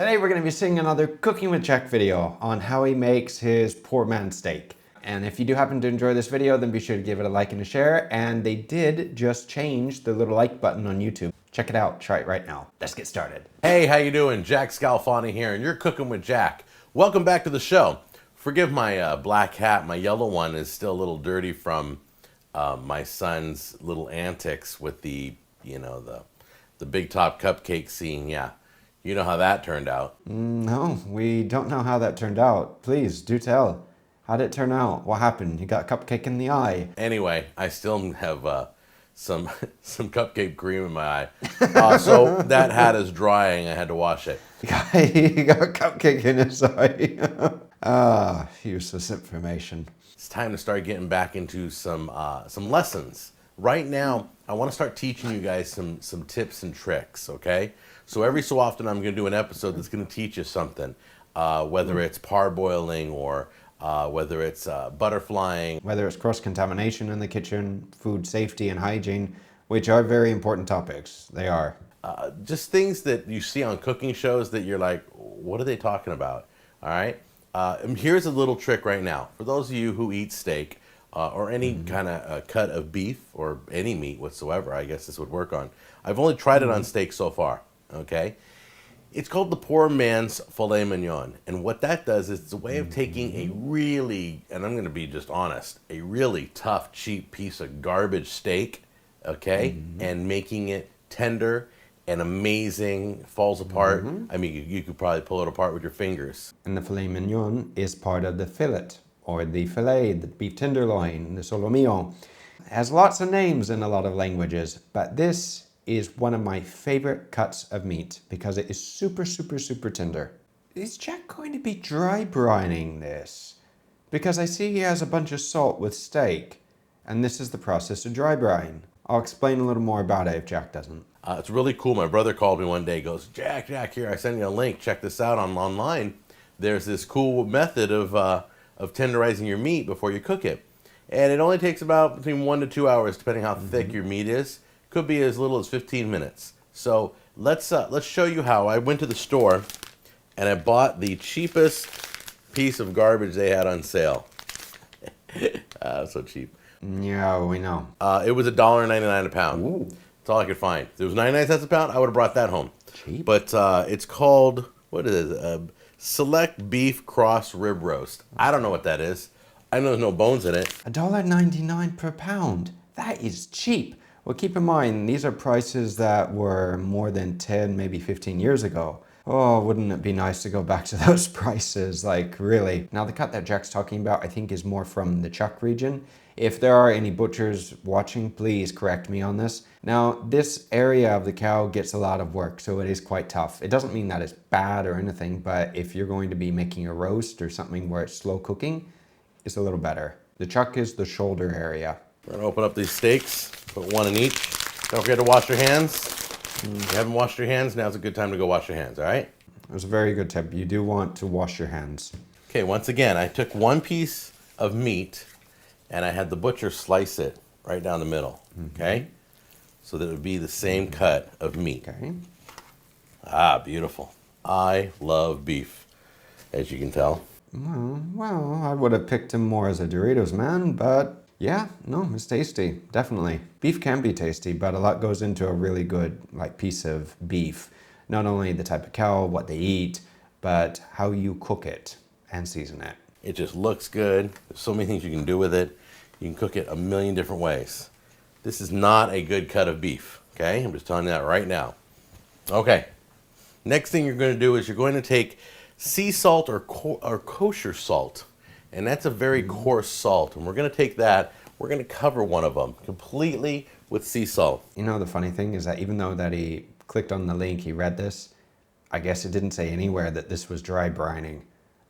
Today we're going to be seeing another Cooking with Jack video on how he makes his poor man steak. And if you do happen to enjoy this video, then be sure to give it a like and a share. And they did just change the little like button on YouTube. Check it out, try it right now. Let's get started. Hey, how you doing? Jack Scalfani here, and you're Cooking with Jack. Welcome back to the show. Forgive my black hat. My yellow one is still a little dirty from my son's little antics with the big top cupcake scene. Yeah. You know how that turned out. No, we don't know how that turned out. Please, do tell. How did it turn out? What happened? You got a cupcake in the eye. Anyway, I still have some cupcake cream in my eye. So that hat is drying. I had to wash it. He got a cupcake in his eye. Useless information. It's time to start getting back into some lessons. Right now, I want to start teaching you guys some tips and tricks, okay? So every so often I'm going to do an episode that's going to teach you something, whether it's parboiling or whether it's butterflying. Whether it's cross-contamination in the kitchen, food safety and hygiene, which are very important topics. They are. Just things that you see on cooking shows that you're like, what are they talking about? All right? And here's a little trick right now. For those of you who eat steak or any kind of cut of beef or any meat whatsoever, I guess this would work on. I've only tried it on steak so far. Okay, it's called the poor man's filet mignon, and what that does is it's a way of taking a really, and I'm going to be just honest, a really tough, cheap piece of garbage steak, okay, and making it tender and amazing, falls apart. I mean, you could probably pull it apart with your fingers. And the filet mignon is part of the fillet, or the filet, the beef tenderloin, the solomillo. It has lots of names in a lot of languages, but this is one of my favorite cuts of meat because it is super, super, super tender. Is Jack going to be dry brining this? Because I see he has a bunch of salt with steak, and this is the process of dry brine. I'll explain a little more about it if Jack doesn't. It's really cool. My brother called me one day, goes, Jack, here, I sent you a link. Check this out online. There's this cool method of tenderizing your meat before you cook it. And it only takes about between 1 to 2 hours, depending how thick your meat is. Could be as little as 15 minutes. So let's show you how. I went to the store and I bought the cheapest piece of garbage they had on sale. So cheap. Yeah, we know. It was $1.99 a pound. Ooh. That's all I could find. If it was 99 cents a pound, I would have brought that home. Cheap. But it's called, what is it? Select Beef Cross Rib Roast. I don't know what that is. I know there's no bones in it. $1.99 per pound. That is cheap. Well, keep in mind, these are prices that were more than 10, maybe 15 years ago. Oh, wouldn't it be nice to go back to those prices, like really. Now, the cut that Jack's talking about, I think, is more from the chuck region. If there are any butchers watching, please correct me on this. Now, this area of the cow gets a lot of work, so it is quite tough. It doesn't mean that it's bad or anything, but if you're going to be making a roast or something where it's slow cooking, it's a little better. The chuck is the shoulder area. We're gonna open up these steaks, put one in each. Don't forget to wash your hands. If you haven't washed your hands, now's a good time to go wash your hands, all right? That's a very good tip. You do want to wash your hands. Okay, once again, I took one piece of meat and I had the butcher slice it right down the middle, okay? So that it would be the same cut of meat. Okay. Ah, beautiful. I love beef, as you can tell. Well, I would have picked him more as a Doritos man, but yeah, no, it's tasty, definitely. Beef can be tasty, but a lot goes into a really good piece of beef. Not only the type of cow, what they eat, but how you cook it and season it. It just looks good. There's so many things you can do with it. You can cook it a million different ways. This is not a good cut of beef, okay? I'm just telling you that right now. Okay, next thing you're going to do is you're going to take sea salt or kosher salt. And that's a very coarse salt. And we're going to take that, we're going to cover one of them completely with sea salt. You know, the funny thing is that even though that he clicked on the link, he read this, I guess it didn't say anywhere that this was dry brining.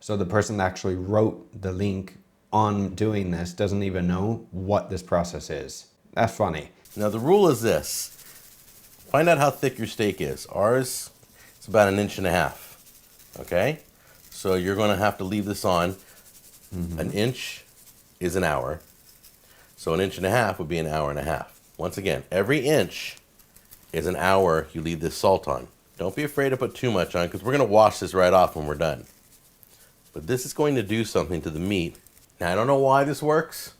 So the person that actually wrote the link on doing this doesn't even know what this process is. That's funny. Now the rule is this. Find out how thick your steak is. Ours, it's about 1.5 inches. Okay? So you're going to have to leave this on. 1 inch is an hour. So 1.5 inches would be 1.5 hours. Once again, every inch is an hour you leave this salt on. Don't be afraid to put too much on because we're going to wash this right off when we're done. But this is going to do something to the meat. Now, I don't know why this works.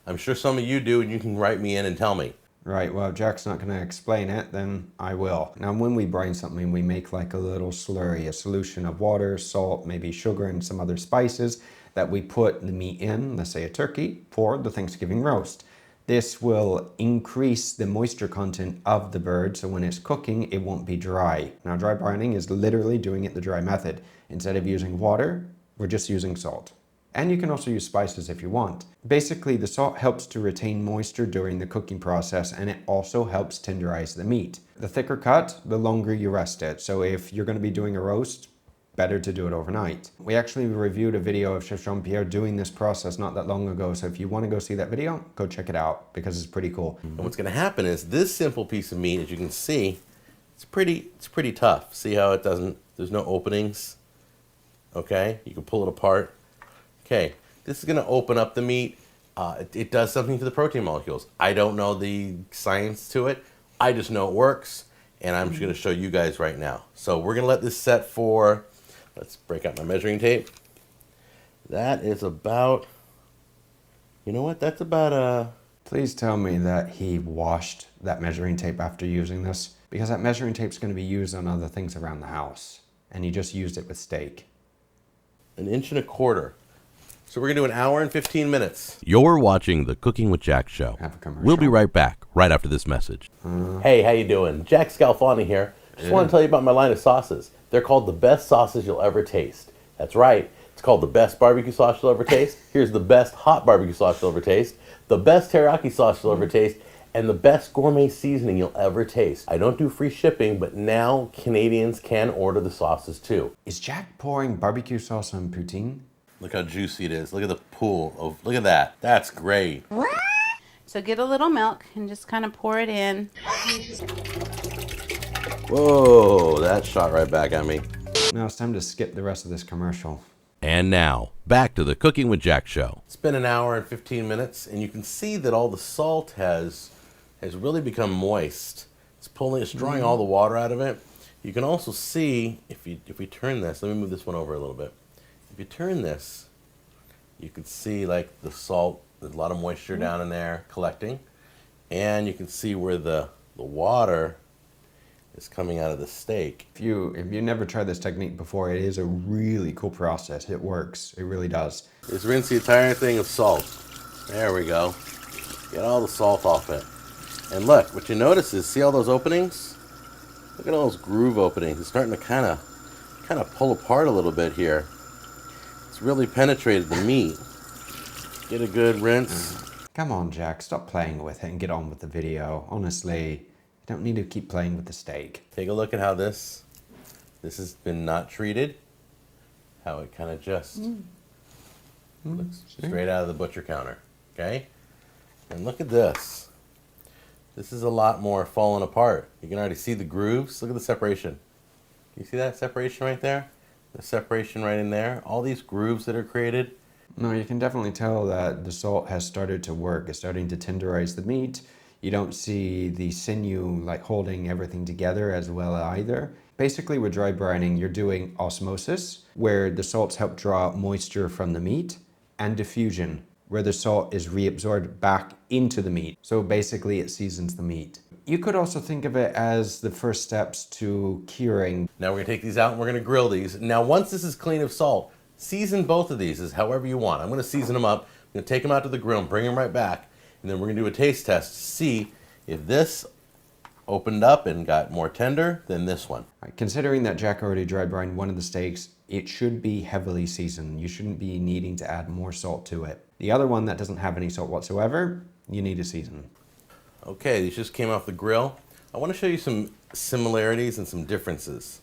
I'm sure some of you do, and you can write me in and tell me. Right, well, if Jack's not going to explain it, then I will. Now, when we brine something, we make like a little slurry, a solution of water, salt, maybe sugar, and some other spices that we put the meat in, let's say a turkey, for the Thanksgiving roast. This will increase the moisture content of the bird, so when it's cooking, it won't be dry. Now, dry brining is literally doing it the dry method. Instead of using water, we're just using salt. And you can also use spices if you want. Basically, the salt helps to retain moisture during the cooking process, and it also helps tenderize the meat. The thicker cut, the longer you rest it. So if you're going to be doing a roast, better to do it overnight. We actually reviewed a video of Chef Jean-Pierre doing this process not that long ago, so if you want to go see that video, go check it out because it's pretty cool. And what's going to happen is this simple piece of meat, as you can see, it's pretty tough. See how it doesn't, there's no openings? Okay, you can pull it apart. Okay, this is going to open up the meat. It does something to the protein molecules. I don't know the science to it. I just know it works, and I'm just going to show you guys right now. So we're going to let this set for, let's break out my measuring tape. That is about, you know what, that's about Please tell me that he washed that measuring tape after using this, because that measuring tape is going to be used on other things around the house, and he just used it with steak. 1.25 inches. So we're going to do 1 hour and 15 minutes. You're watching the Cooking with Jack show. Have a commercial. We'll be right back, right after this message. Hey, how you doing? Jack Scalfani here. Just want to tell you about my line of sauces. They're called the best sauces you'll ever taste. That's right. It's called the best barbecue sauce you'll ever taste. Here's the best hot barbecue sauce you'll ever taste, the best teriyaki sauce you'll ever taste, and the best gourmet seasoning you'll ever taste. I don't do free shipping, but now Canadians can order the sauces too. Is Jack pouring barbecue sauce on poutine? Look how juicy it is. Look at the pool of, look at that. That's great. So get a little milk and just kind of pour it in. Whoa, that shot right back at me. Now it's time to skip the rest of this commercial. And now, back to the Cooking with Jack show. It's been 1 hour and 15 minutes, and you can see that all the salt has really become moist. It's drawing all the water out of it. You can also see, if we turn this, let me move this one over a little bit. If you turn this, you can see like the salt, there's a lot of moisture down in there collecting, and you can see where the water is coming out of the steak. If you never tried this technique before, it is a really cool process. It works. It really does. Just rinse the entire thing of salt. There we go. Get all the salt off it. And look, what you notice is, see all those openings? Look at all those groove openings. It's starting to kind of pull apart a little bit here. It's really penetrated the meat. Get a good rinse. Come on, Jack. Stop playing with it and get on with the video. Honestly, you don't need to keep playing with the steak. Take a look at how this has been not treated. How it kind of just looks straight out of the butcher counter. Okay? And look at this. This is a lot more falling apart. You can already see the grooves. Look at the separation. You see that separation right there? The separation right in there. All these grooves that are created. No, you can definitely tell that the salt has started to work. It's starting to tenderize the meat. You don't see the sinew like holding everything together as well either. Basically, with dry brining, you're doing osmosis, where the salts help draw out moisture from the meat, and diffusion, where the salt is reabsorbed back into the meat. So basically, it seasons the meat. You could also think of it as the first steps to curing. Now we're going to take these out and we're going to grill these. Now once this is clean of salt, season both of these as however you want. I'm going to season them up. I'm going to take them out to the grill and bring them right back. And then we're going to do a taste test to see if this opened up and got more tender than this one. Considering that Jack already dry brined one of the steaks, it should be heavily seasoned. You shouldn't be needing to add more salt to it. The other one that doesn't have any salt whatsoever, you need to season. Okay, these just came off the grill. I want to show you some similarities and some differences.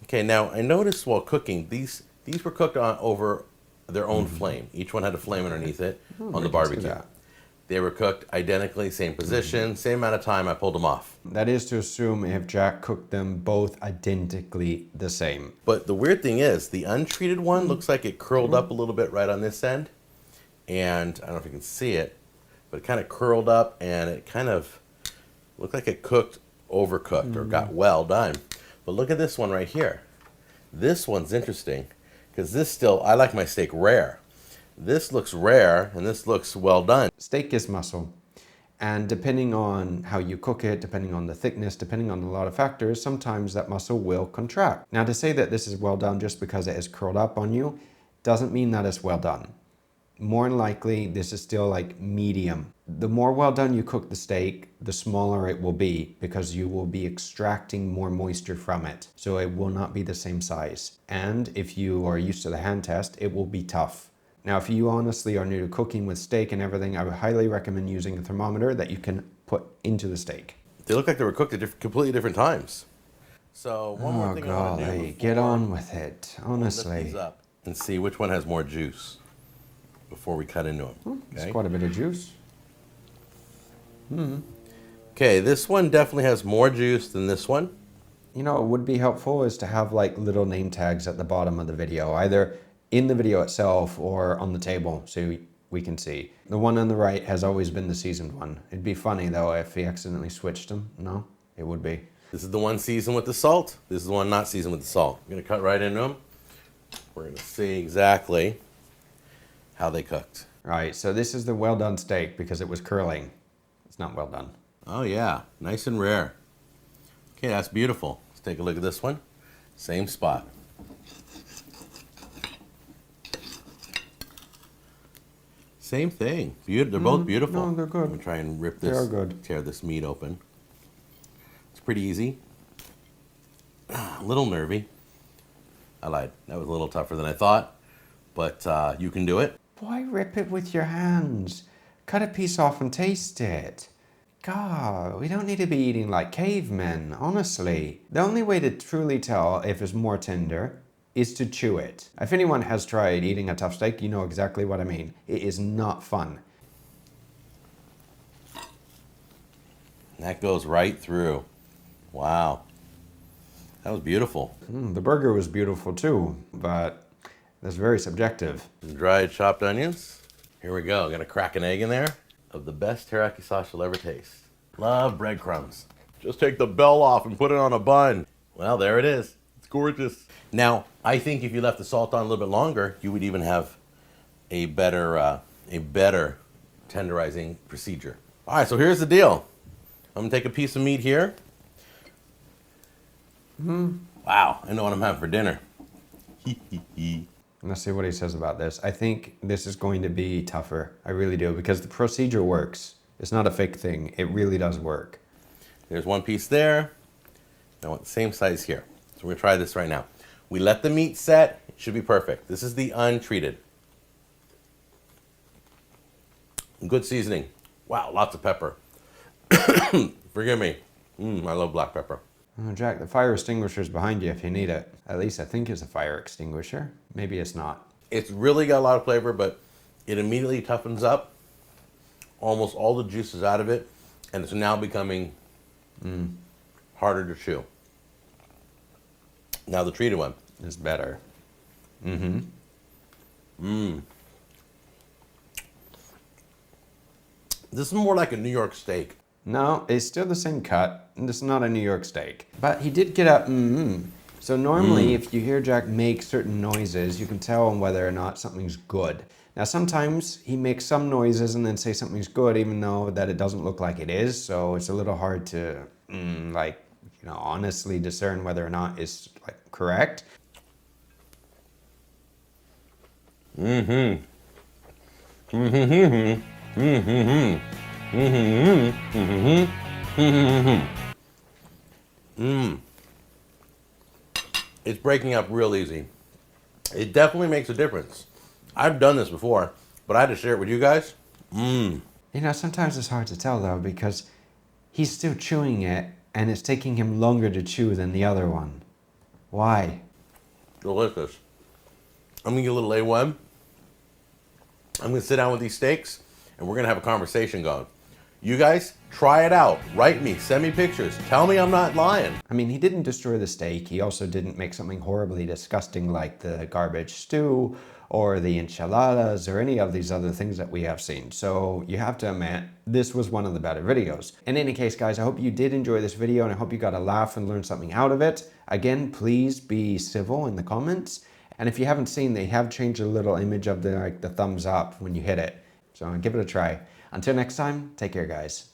Okay, now I noticed while cooking, these were cooked over their own flame. Each one had a flame underneath it on the barbecue. They were cooked identically, same position, same amount of time. I pulled them off. That is to assume if Jack cooked them both identically the same. But the weird thing is, the untreated one looks like it curled up a little bit right on this end. And I don't know if you can see it, but it kind of curled up and it kind of looked like it cooked overcooked or got well done. But look at this one right here. This one's interesting because this still, I like my steak rare. This looks rare and this looks well done. Steak is muscle. And depending on how you cook it, depending on the thickness, depending on a lot of factors, sometimes that muscle will contract. Now, to say that this is well done just because it is curled up on you doesn't mean that it's well done. More than likely, this is still like medium. The more well done you cook the steak, the smaller it will be because you will be extracting more moisture from it. So it will not be the same size. And if you are used to the hand test, it will be tough. Now, if you honestly are new to cooking with steak and everything, I would highly recommend using a thermometer that you can put into the steak. They look like they were cooked at completely different times. So one more thing I want to do. Get on with it, honestly. Lift these up and see which one has more juice before we cut into them. It's quite a bit of juice. Okay, this one definitely has more juice than this one. You know, what would be helpful is to have like little name tags at the bottom of the video, either in the video itself or on the table so we can see. The one on the right has always been the seasoned one. It'd be funny though if he accidentally switched them. No, it would be. This is the one seasoned with the salt. This is the one not seasoned with the salt. I'm gonna cut right into them. We're gonna see exactly how they cooked. Right, so this is the well done steak because it was curling. It's not well done. Oh yeah, nice and rare. Okay, that's beautiful. Let's take a look at this one. Same spot. Same thing. They're both beautiful. No, they're good. I'm gonna try and rip They this, are good. tear this meat open. It's pretty easy. A little nervy. I lied. That was a little tougher than I thought, but you can do it. Why rip it with your hands? Cut a piece off and taste it. God, we don't need to be eating like cavemen, honestly. The only way to truly tell if it's more tender is to chew it. If anyone has tried eating a tough steak, you know exactly what I mean. It is not fun. That goes right through. Wow. That was beautiful. The burger was beautiful too, but that's very subjective. Dried chopped onions. Here we go. Gonna crack an egg in there of the best teriyaki sauce you'll ever taste. Love breadcrumbs. Just take the bell off and put it on a bun. Well, there it is. It's gorgeous. Now, I think if you left the salt on a little bit longer, you would even have a better tenderizing procedure. All right, so here's the deal. I'm gonna take a piece of meat here. Wow, I know what I'm having for dinner. Let's see what he says about this. I think this is going to be tougher. I really do, because the procedure works. It's not a fake thing. It really does work. There's one piece there. I want the same size here. So we're gonna try this right now. We let the meat set. It should be perfect. This is the untreated. Good seasoning. Wow, lots of pepper. Forgive me. I love black pepper. Oh, Jack, the fire extinguisher is behind you if you need it. At least I think it's a fire extinguisher. Maybe it's not. It's really got a lot of flavor, but it immediately toughens up almost all the juices out of it, and it's now becoming harder to chew. Now the treated one. It's better. This is more like a New York steak. No, it's still the same cut. And it's not a New York steak. But he did get a So normally, if you hear Jack make certain noises, you can tell whether or not something's good. Now, sometimes he makes some noises and then say something's good, even though that it doesn't look like it is. So it's a little hard to, honestly discern whether or not it's correct. It's breaking up real easy. It definitely makes a difference. I've done this before, but I had to share it with you guys. Sometimes it's hard to tell though, because he's still chewing it and it's taking him longer to chew than the other one. Why? Delicious. I'm gonna get a little A1. I'm gonna sit down with these steaks and we're gonna have a conversation going. You guys, try it out. Write me, send me pictures. Tell me I'm not lying. I mean, he didn't destroy the steak. He also didn't make something horribly disgusting like the garbage stew or the enchiladas or any of these other things that we have seen. So you have to admit, this was one of the better videos. In any case, guys, I hope you did enjoy this video and I hope you got a laugh and learned something out of it. Again, please be civil in the comments. And if you haven't seen, they have changed a little image of the thumbs up when you hit it. So give it a try. Until next time, take care, guys.